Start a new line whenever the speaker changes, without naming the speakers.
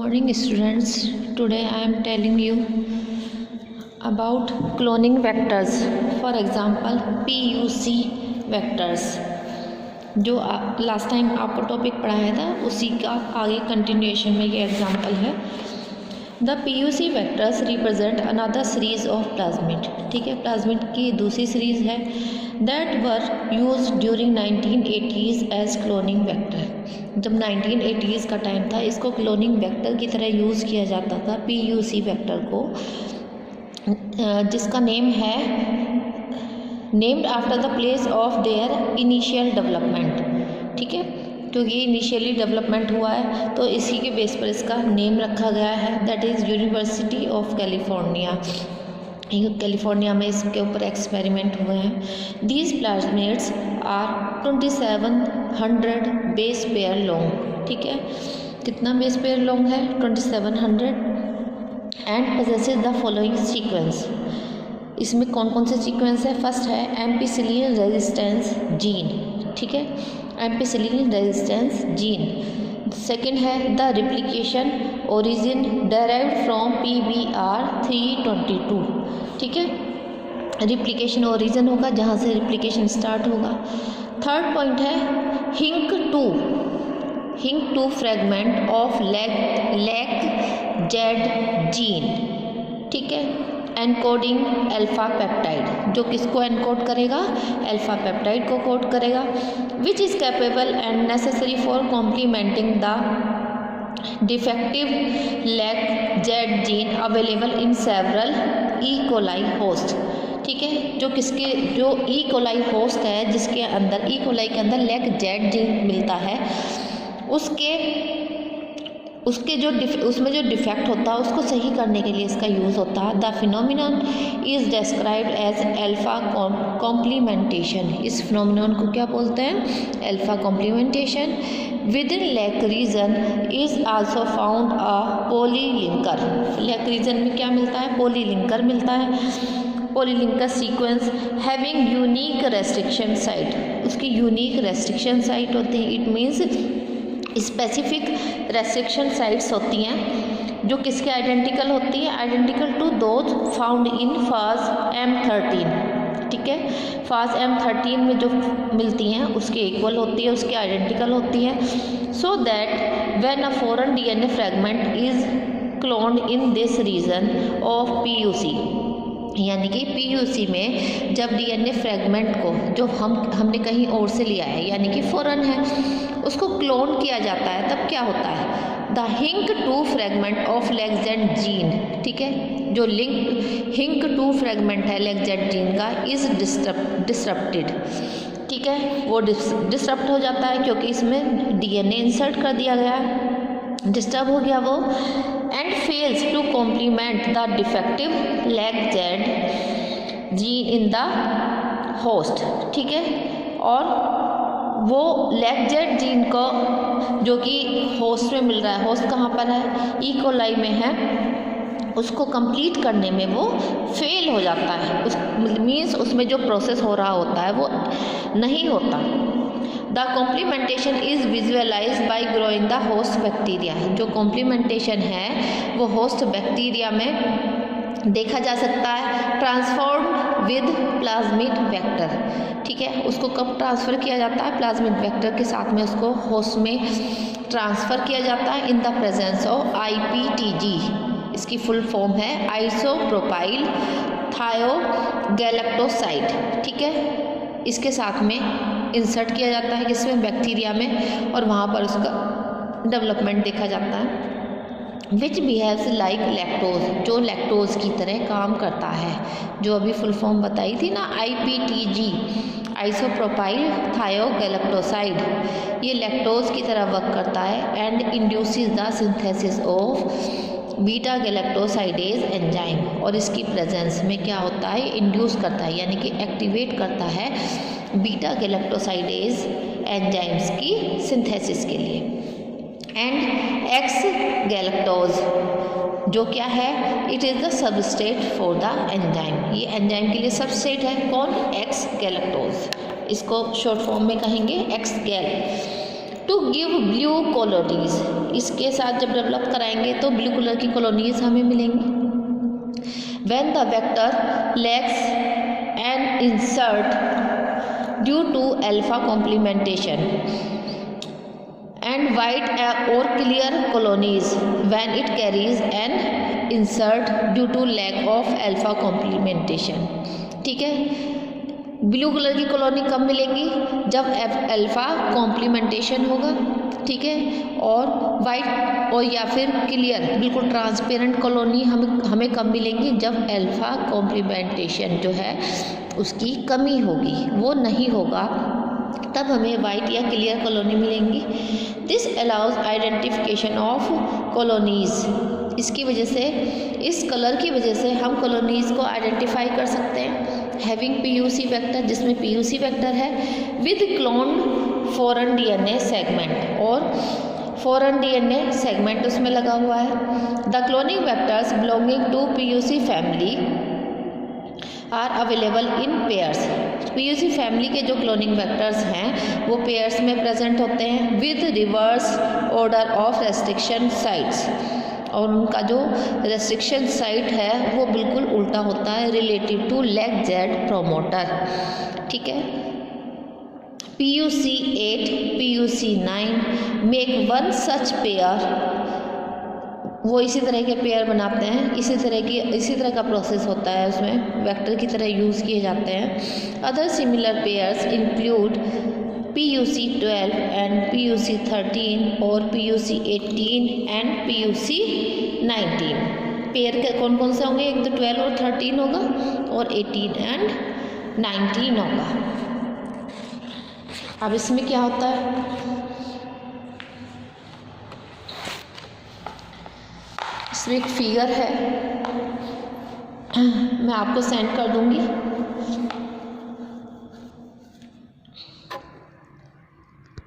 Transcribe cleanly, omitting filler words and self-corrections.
morning students. Today I am telling you about cloning vectors. For example PUC vectors. जो last time आपको topic पढ़ाया था उसी का आगे कंटिन्यूएशन में ये एग्जांपल है. The PUC vectors represent another series of plasmid. ठीक है, प्लाज्मिड की दूसरी सीरीज है that were use during 1980s as cloning vector. जब 1980s का टाइम था इसको क्लोनिंग वेक्टर की तरह यूज़ किया जाता था PUC वेक्टर को, जिसका नेम है named after the place of their initial development. ठीक है, तो ये इनिशियली डेवलपमेंट हुआ है तो इसी के बेस पर इसका नेम रखा गया है. That is university of California. California में इसके ऊपर एक्सपेरिमेंट हुए हैं. These plasmids are 2700 base pair long. ठीक है, कितना बेस पेयर लॉन्ग है? 2700. And possesses the following sequence. इसमें कौन कौन से सीक्वेंस है? फर्स्ट है एम्पिसिलिन रेजिस्टेंस जीन. ठीक है, एम्पिसिलिन रेजिस्टेंस जीन. सेकेंड है the replication origin derived from PBR 322. ठीक है, रिप्लिकेशन ओरिजिन होगा जहाँ से रिप्लिकेशन स्टार्ट होगा. थर्ड पॉइंट है hinc two fragment of lac Z gene. ठीक है, एनकोडिंग अल्फा पेप्टाइड, जो किसको एनकोड करेगा? अल्फा पेप्टाइड को कोड करेगा. Which is capable and necessary for complementing the defective lac Z gene available in several E coli host. ठीक है, जो ई कोलाई होस्ट है जिसके अंदर ई कोलाई के अंदर लेग जेड जीन मिलता है, उसमें जो डिफेक्ट होता है उसको सही करने के लिए इसका यूज़ होता है. The phenomenon is described as alpha complementation. इस फिनोमिनन को क्या बोलते हैं? Alpha complementation. Within lac region is also found a polylinker. Lac region में क्या मिलता है? पोलीलिंकर मिलता है. Polylinker sequence having unique restriction site. उसकी यूनिक रेस्ट्रिक्शन साइट होती है. It means specific restriction sites होती हैं जो किसके आइडेंटिकल होती है? Identical to those found in phage M13. ठीक है, फाज M13 में जो मिलती हैं उसके इक्वल होती है, उसके आइडेंटिकल होती है. So that when a foreign DNA fragment is cloned in this region of PUC, यानी कि PUC में जब DNA फ्रेगमेंट को जो हमने कहीं और से लिया है यानी कि फॉरेन है उसको क्लोन किया जाता है, तब क्या होता है? The hinc two fragment of lac Z gene. ठीक है, जो हिंक टू फ्रेगमेंट है लेगजेड जीन का इज डिसरप्टेड. ठीक है, वो डिसरप्ट हो जाता है क्योंकि इसमें DNA इंसर्ट कर दिया गया, डिस्टर्ब हो गया वो. And fails to complement the defective lac Z gene in the host. ठीक है, और वो लेगजेड जीन को जो कि होस्ट में मिल रहा है, होस्ट कहाँ पर है? ई कोलाई में है, उसको कंप्लीट करने में वो फेल हो जाता है. मीन्स उसमें जो प्रोसेस हो रहा होता है वो नहीं होता. The complementation is visualize by growing the host bacteria. जो कॉम्प्लीमेंटेशन है वो होस्ट बैक्टीरिया में देखा जा सकता है. Transform with plasmid vector. ठीक है, उसको कब ट्रांसफ़र किया जाता है? प्लाज्मिड वेक्टर के साथ में उसको होस्ट में ट्रांसफ़र किया जाता है in the presence of IPTG. इसकी फुल फॉर्म है आइसोप्रोपाइल थायोगैलेक्टोसाइड. ठीक है, इसके साथ में इंसर्ट किया जाता है किसमें? बैक्टीरिया में, और वहाँ पर उसका डेवलपमेंट देखा जाता है. विच बिहेव्स लाइक लैक्टोज, जो लैक्टोज की तरह काम करता है, जो अभी फुल फॉर्म बताई थी ना IPTG, आइसोप्रोपाइल थायोगैलेक्टोसाइड. ये लैक्टोज की तरह वर्क करता है and induces the synthesis of beta galactosidase enzyme. और इसकी प्रेजेंस में क्या होता है? इंड्यूस करता है यानी कि एक्टिवेट करता है बीटा गैलेक्टोसाइडेज एंजाइम्स की सिंथेसिस के लिए. एंड एक्स गैलेक्टोज जो क्या है? It is the substrate for the enzyme. ये एंजाइम के लिए सबस्ट्रेट है. कौन? X galactose. इसको शॉर्ट फॉर्म में कहेंगे एक्स गैल. टू गिव ब्लू क्वालिटीज़, इसके साथ जब डेवलप कराएंगे तो ब्लू कलर की कॉलोनीज हमें मिलेंगी। When the vector lacks an insert due to alpha complementation and white और clear colonies when it carries an insert due to lack of alpha complementation. ठीक है, ब्लू कलर की colony कब मिलेंगी? जब अल्फा कॉम्प्लीमेंटेशन होगा। ठीक है, और वाइट और या फिर क्लियर बिल्कुल ट्रांसपेरेंट कॉलोनी हमें कब मिलेंगी? जब अल्फा कॉम्प्लीमेंटेशन जो है उसकी कमी होगी, वो नहीं होगा, तब हमें वाइट या क्लियर कॉलोनी मिलेंगी। This allows identification of colonies. इसकी वजह से, इस कलर की वजह से हम कॉलोनीज को आइडेंटिफाई कर सकते हैं। हैविंग पीयूसी वेक्टर, जिसमें पीयूसी वेक्टर है, with cloned foreign DNA segment, और फॉरेन डीएनए सेगमेंट उसमें लगा हुआ है। The cloning vectors belonging to PUC family are available in pairs. PUC family के जो क्लोनिंग वेक्टर्स हैं वो पेयर्स में प्रेजेंट होते हैं, with reverse order of restriction sites, और उनका जो रेस्ट्रिक्शन साइट है वो बिल्कुल उल्टा होता है relative to lac Z promoter. ठीक है, PUC8 PUC9 make one such pair, वो इसी तरह के पेयर बनाते हैं, इसी तरह का प्रोसेस होता है, उसमें वेक्टर की तरह यूज़ किए जाते हैं। Other similar pairs include PUC12 and PUC13 और PUC18 एंड PUC19। पेयर के कौन कौन से होंगे? एक तो 12 और 13 होगा, और 18 एंड 19 होगा। अब इसमें क्या होता है? इसमें एक फिगर है, मैं आपको सेंड कर दूंगी।